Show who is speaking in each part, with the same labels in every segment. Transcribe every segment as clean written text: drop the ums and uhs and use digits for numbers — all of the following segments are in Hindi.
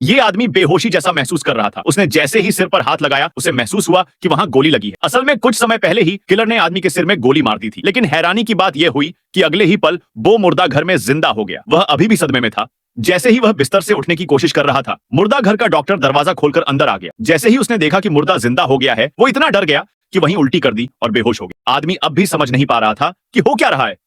Speaker 1: ये आदमी बेहोशी जैसा महसूस कर रहा था। उसने जैसे ही सिर पर हाथ लगाया, उसे महसूस हुआ कि वहां गोली लगी है। असल में कुछ समय पहले ही किलर ने आदमी के सिर में गोली मार दी थी। लेकिन हैरानी की बात यह हुई कि अगले ही पल वो मुर्दा घर में जिंदा हो गया। वह अभी भी सदमे में था। जैसे ही वह बिस्तर से उठने की कोशिश कर रहा था, मुर्दा घर का डॉक्टर दरवाजा खोलकर अंदर आ गया। जैसे ही उसने देखा कि मुर्दा जिंदा हो गया है, वो इतना डर गया कि वहीं उल्टी कर दी और बेहोश हो गया। आदमी अब भी समझ नहीं पा रहा था कि हो क्या रहा है।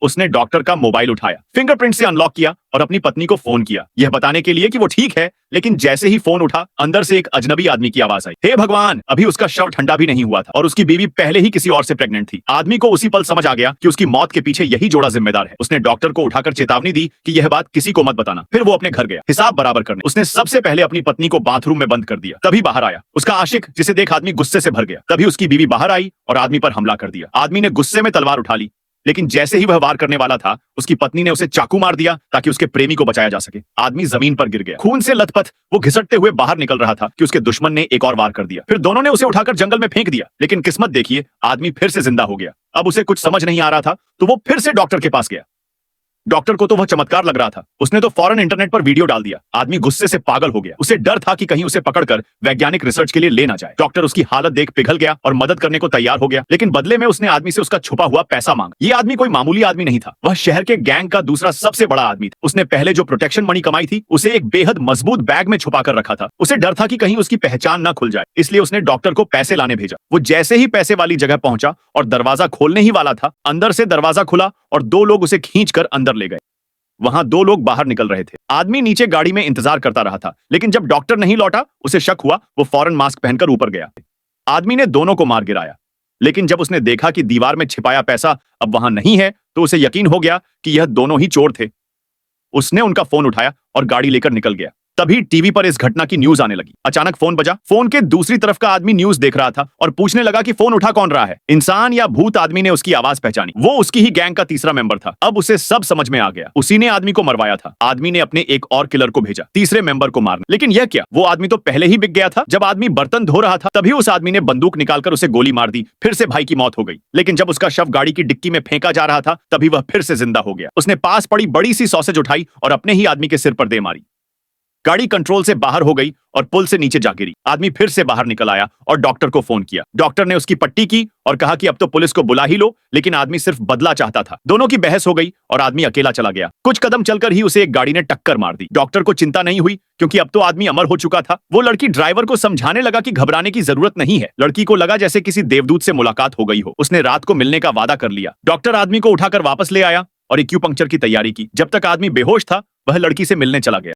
Speaker 1: उसने डॉक्टर का मोबाइल उठाया, फिंगरप्रिंट से अनलॉक किया और अपनी पत्नी को फोन किया, यह बताने के लिए कि वो ठीक है। लेकिन जैसे ही फोन उठा, अंदर से एक अजनबी आदमी की आवाज आई। हे भगवान, अभी उसका शव ठंडा भी नहीं हुआ था और उसकी बीवी पहले ही किसी और से प्रेग्नेंट थी। आदमी को उसी पल समझ आ गया कि उसकी मौत के पीछे यही जोड़ा जिम्मेदार है। उसने डॉक्टर को उठाकर चेतावनी दी कि यह बात किसी को मत बताना। फिर वो अपने घर गया हिसाब बराबर करने। उसने सबसे पहले अपनी पत्नी को बाथरूम में बंद कर दिया, तभी बाहर आया उसका आशिक, जिसे देख आदमी गुस्से से भर गया। तभी उसकी बीवी बाहर आई और आदमी पर हमला कर दिया। आदमी ने गुस्से में तलवार उठा ली, लेकिन जैसे ही वह वार करने वाला था, उसकी पत्नी ने उसे चाकू मार दिया ताकि उसके प्रेमी को बचाया जा सके। आदमी जमीन पर गिर गया, खून से लथपथ वो घिसटते हुए बाहर निकल रहा था कि उसके दुश्मन ने एक और वार कर दिया। फिर दोनों ने उसे उठाकर जंगल में फेंक दिया। लेकिन किस्मत देखिए, आदमी फिर से जिंदा हो गया। अब उसे कुछ समझ नहीं आ रहा था, तो वो फिर से डॉक्टर के पास गया। डॉक्टर को तो वह चमत्कार लग रहा था। उसने तो फौरन इंटरनेट पर वीडियो डाल दिया। आदमी गुस्से से पागल हो गया। उसे डर था कि कहीं उसे पकड़कर वैज्ञानिक रिसर्च के लिए ले ना जाए। डॉक्टर उसकी हालत देख पिघल गया और मदद करने को तैयार हो गया। लेकिन बदले में उसने आदमी से उसका छुपा हुआ पैसा मांगा। ये आदमी कोई मामूली आदमी नहीं था, वह शहर के गैंग का दूसरा सबसे बड़ा आदमी था। उसने पहले जो प्रोटेक्शन मनी कमाई थी, उसे एक बेहद मजबूत बैग में छुपा कर रखा था। उसे डर था कि कहीं उसकी पहचान न खुल जाए, इसलिए उसने डॉक्टर को पैसे लाने भेजा। वो जैसे ही पैसे वाली जगह पहुंचा और दरवाजा खोलने ही वाला था, अंदर से दरवाजा खुला और दो लोग उसे खींचकर अंदर ले गए। वहां दो लोग बाहर निकल रहे थे। आदमी नीचे गाड़ी में इंतजार करता रहा था, लेकिन जब डॉक्टर नहीं लौटा, उसे शक हुआ। वो फौरन मास्क पहनकर ऊपर गया। आदमी ने दोनों को मार गिराया, लेकिन जब उसने देखा कि दीवार में छिपाया पैसा अब वहां नहीं है, तो उसे यकीन हो गया कि यह दोनों ही चोर थे। उसने उनका फोन उठाया और गाड़ी लेकर निकल गया। तभी टीवी पर इस घटना की न्यूज आने लगी। अचानक फोन बजा। फोन के दूसरी तरफ का आदमी न्यूज देख रहा था और पूछने लगा कि फोन उठा कौन रहा है। इंसान या भूत? आदमी ने उसकी आवाज पहचानी। वो उसकी ही गैंग का तीसरा मेंबर था। अब उसे सब समझ में आ गया। उसी ने आदमी को मरवाया था। आदमी ने अपने एक और किलर को भेजा तीसरे मेंबर को मारने। लेकिन यह क्या, वो आदमी तो पहले ही बिक गया था। जब आदमी बर्तन धो रहा था, तभी उस आदमी ने बंदूक निकालकर उसे गोली मार दी। फिर से भाई की मौत हो गई। लेकिन जब उसका शव गाड़ी की डिक्की में फेंका जा रहा था, तभी वह फिर से जिंदा हो गया। उसने पास पड़ी बड़ी सी सॉसेज उठाई और अपने ही आदमी के सिर पर दे मारी। गाड़ी कंट्रोल से बाहर हो गई और पुल से नीचे जा गिरी। आदमी फिर से बाहर निकल आया और डॉक्टर को फोन किया। डॉक्टर ने उसकी पट्टी की और कहा कि अब तो पुलिस को बुला ही लो। लेकिन आदमी सिर्फ बदला चाहता था। दोनों की बहस हो गई और आदमी अकेला चला गया। कुछ कदम चलकर ही उसे एक गाड़ी ने टक्कर मार दी। डॉक्टर को चिंता नहीं हुई, क्योंकि अब तो आदमी अमर हो चुका था। वो लड़की ड्राइवर को समझाने लगा कि घबराने की जरूरत नहीं है। लड़की को लगा जैसे किसी देवदूत से मुलाकात हो गई हो। उसने रात को मिलने का वादा कर लिया। डॉक्टर आदमी को उठाकर वापस ले आया और एक्यूपंक्चर की तैयारी की। जब तक आदमी बेहोश था, वह लड़की से मिलने चला गया।